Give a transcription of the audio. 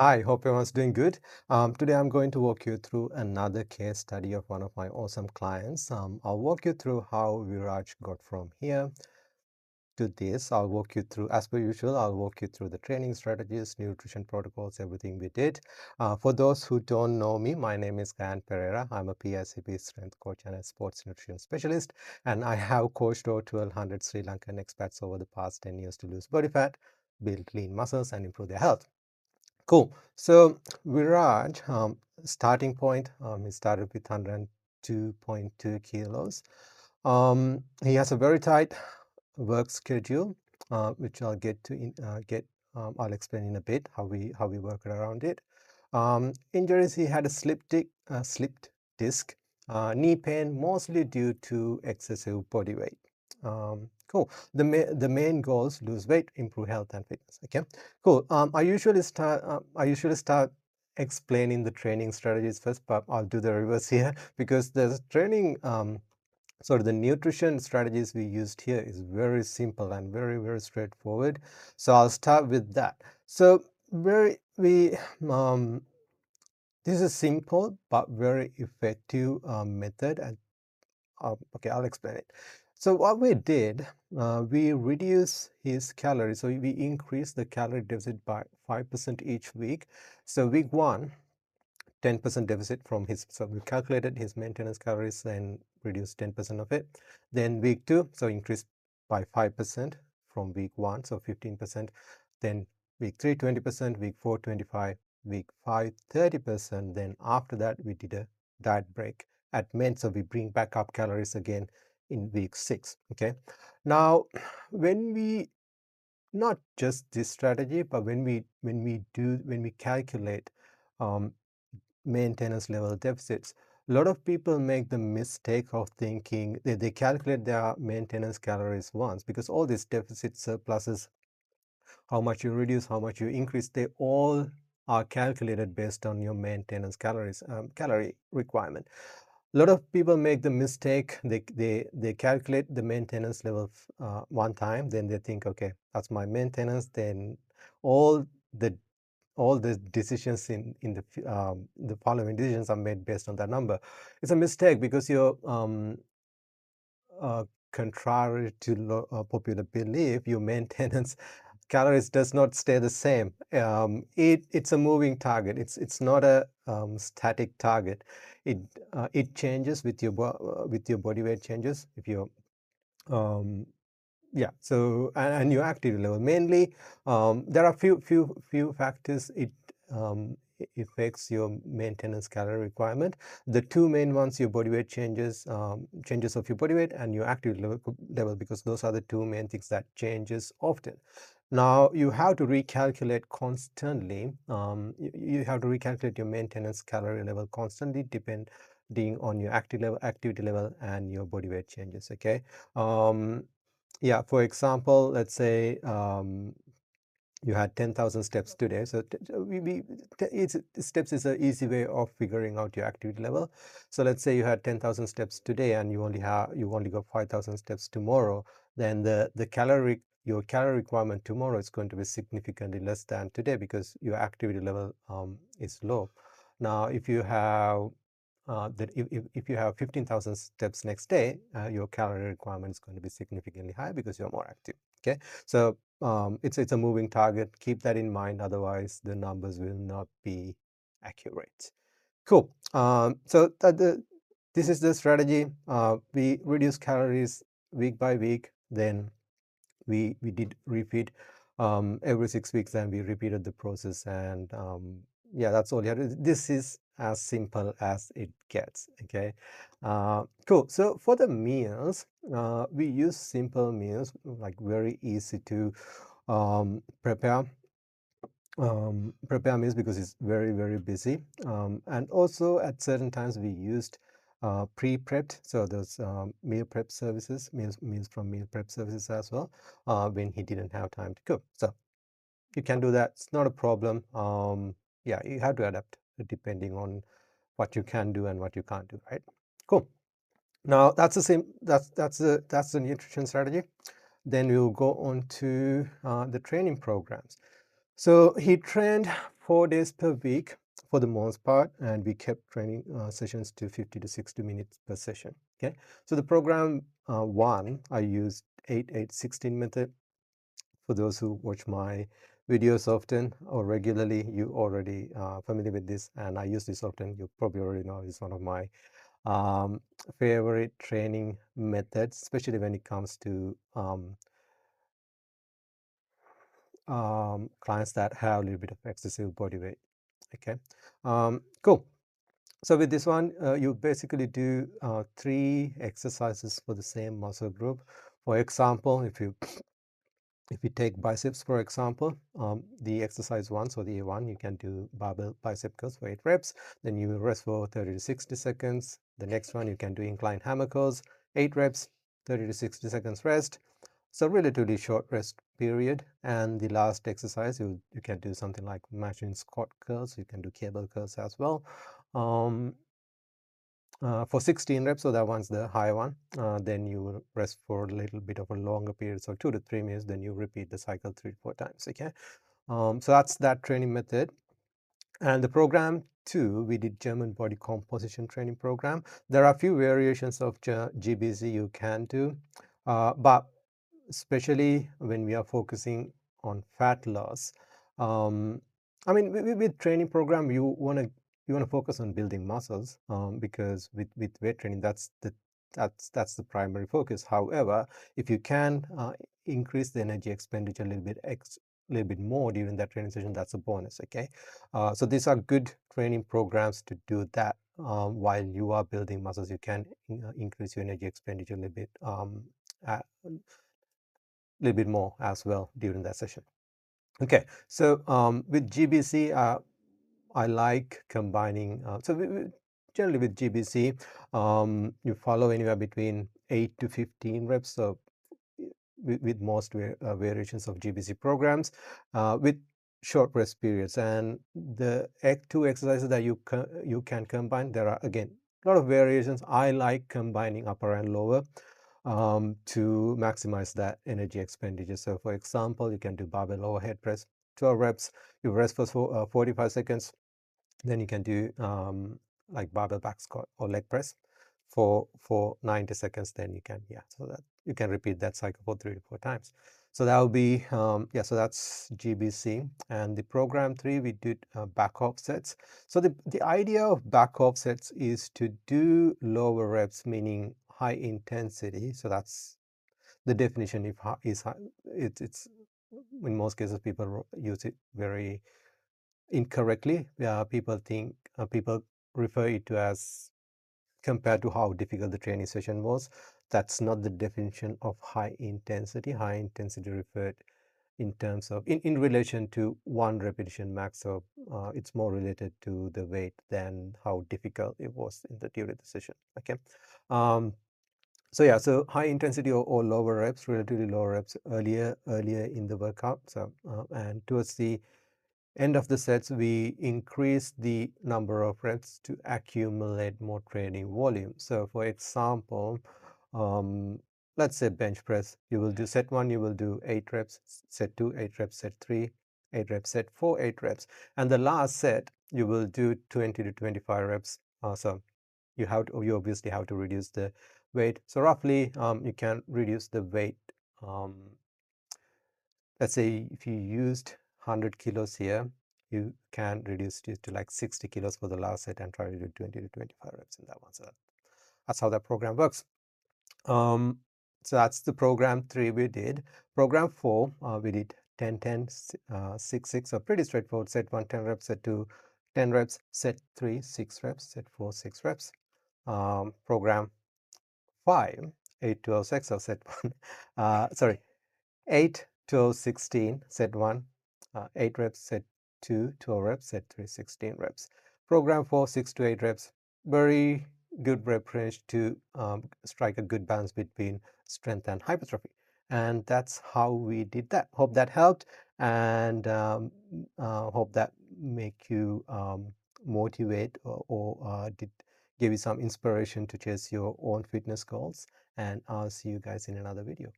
Hi, hope everyone's doing good. Today I'm going to walk you through another case study of one of my awesome clients. I'll walk you through how Viraj got from here to this. I'll walk you through, as per usual, I'll walk you through the training strategies, nutrition protocols, everything we did. For those who don't know me, my name is Gayan Pereira. I'm a PICP strength coach and a sports nutrition specialist, and I have coached over 1,200 Sri Lankan expats over the past 10 years to lose body fat, build lean muscles, and improve their health. Cool. So Viraj, starting point, he started with 102.2 kilos. He has a very tight work schedule, which I'll get to I'll explain in a bit how we work around it. Injuries: he had a slipped disc, knee pain, mostly due to excessive body weight. Cool. The main goals: lose weight, improve health and fitness. Okay. Cool. I usually start explaining the training strategies first, but I'll do the reverse here because the training the nutrition strategies we used here is very simple and very straightforward. So I'll start with that. So very we this is a simple but very effective method, and okay, I'll explain it. So what we did, we reduced his calories. So we increased the calorie deficit by 5% each week. So week one, 10% deficit from his, so we calculated his maintenance calories and reduced 10% of it. Then week two, so increased by 5% from week one, so 15%. Then week three, 20%, week four, 25, week five, 30%. Then after that, we did a diet break at men, so we bring back up calories again in week six. Okay. Now, when we not just this strategy, but when we calculate maintenance level deficits, a lot of people make the mistake of thinking they calculate their maintenance calories once, because all these deficit surpluses, how much you reduce, how much you increase, they all are calculated based on your maintenance calorie requirement. A lot of people make the mistake, they calculate the maintenance level one time, then they think, okay, that's my maintenance, then all the all the decisions in the following decisions are made based on that number. It's a mistake because you're contrary to popular belief, your maintenance calories does not stay the same. It's a moving target. It's not a static target. It changes with your body weight changes. If you um, yeah, so and your activity level mainly, there are few factors it affects your maintenance calorie requirement. The two main ones: your body weight changes, changes of your body weight, and your activity level, because those are the two main things that changes often. Now you have to recalculate constantly. You have to recalculate your maintenance calorie level constantly, depending on your activity level, and your body weight changes. Okay. Yeah, for example, let's say you had 10,000 steps today. So steps is an easy way of figuring out your activity level. So let's say you had 10,000 steps today and you only got 5,000 steps tomorrow. Then your calorie requirement tomorrow is going to be significantly less than today, because your activity level is low. Now, if you have that if you have 15,000 steps next day, your calorie requirement is going to be significantly higher because you're more active. Okay, so it's a moving target. Keep that in mind, otherwise the numbers will not be accurate. Cool. So this is the strategy. We reduce calories week by week. Then we did repeat every 6 weeks, and we repeated the process. And yeah, that's all you have to do. This is as simple as it gets. Okay. Cool. So for the meals, we use simple meals, like very easy to prepare. Prepare meals because it's very busy. And also at certain times we used pre-prepped, so those meal prep services, meals from meal prep services as well, when he didn't have time to cook. So you can do that. It's not a problem. Yeah, you have to adapt depending on what you can do and what you can't do, right? Cool. Now that's the same. That's the nutrition strategy. Then we'll go on to the training programs. So he trained 4 days per week for the most part, and we kept training sessions to 50 to 60 minutes per session. Okay, so the program 1, I used 8-8-16 method. For those who watch my videos often or regularly, you already familiar with this, and I use this often. You probably already know it's one of my um, favorite training methods, especially when it comes to clients that have a little bit of excessive body weight. Okay, cool. So with this one, you basically do 3 exercises for the same muscle group. For example, if you take biceps, for example, the exercise 1, so the A1, you can do barbell bicep curls for 8 reps. Then you will rest for 30 to 60 seconds. The next one, you can do incline hammer curls, 8 reps, 30 to 60 seconds rest. So relatively short rest period. And the last exercise, you can do something like machine squat curls. You can do cable curls as well. For 16 reps, so that one's the high one. Then you will rest for a little bit of a longer period, so 2 to 3 minutes. Then you repeat the cycle 3 to 4 times. Okay, so that's that training method. And the program 2, we did German body composition training program. There are a few variations of GBC you can do, but especially when we are focusing on fat loss. I mean, with training program, you want to focus on building muscles, because with weight training, that's the primary focus. However, if you can increase the energy expenditure a little bit more during that training session, that's a bonus. Okay, so these are good training programs to do that. While you are building muscles, you can increase your energy expenditure a little bit. Little bit more as well during that session. Okay, so with GBC, I like combining. Generally with GBC, you follow anywhere between 8 to 15 reps. So with most variations of GBC programs, with short rest periods, and the 2 exercises that you can combine, there are again a lot of variations. I like combining upper and lower to maximize that energy expenditure. So for example, you can do barbell overhead press, 12 reps, you rest for 45 seconds, then you can do like barbell back squat or leg press for 90 seconds. Then you can, so that you can repeat that cycle for 3 to 4 times. So that will be, so that's GBC. And the program 3, we did back offsets. So the idea of back offsets is to do lower reps, meaning high intensity. So that's the definition. It's in most cases people use it very incorrectly. People refer it to as compared to how difficult the training session was. That's not the definition of high intensity. High intensity referred in terms of in relation to 1 repetition max. So it's more related to the weight than how difficult it was during the session. Okay. So high intensity or lower reps, relatively lower reps earlier in the workout. So and towards the end of the sets, we increase the number of reps to accumulate more training volume. So for example, let's say bench press, you will do set 1, you will do 8 reps, set 2, 8 reps, set 3, 8 reps, set 4, 8 reps. And the last set, you will do 20 to 25 reps. So you obviously have to reduce the weight. So roughly, you can reduce the weight. Let's say if you used 100 kilos here, you can reduce it to like 60 kilos for the last set and try to do 20 to 25 reps in that one. So that's how that program works. So that's the program 3 we did. Program 4, we did 10, 10, 6, 6. So pretty straightforward. Set 1, 10 reps, set 2, 10 reps, set 3, 6 reps, set 4, 6 reps. Program 5, 8, 12, 6, so set 1. Sorry, 8, 12, 16, set 1, 8 reps, set 2, 12 reps, set 3, 16 reps. Program 4, 6 to 8 reps. Very good rep range to strike a good balance between strength and hypertrophy. And that's how we did that. Hope that helped, and hope that make you motivate or did give you some inspiration to chase your own fitness goals. And I'll see you guys in another video.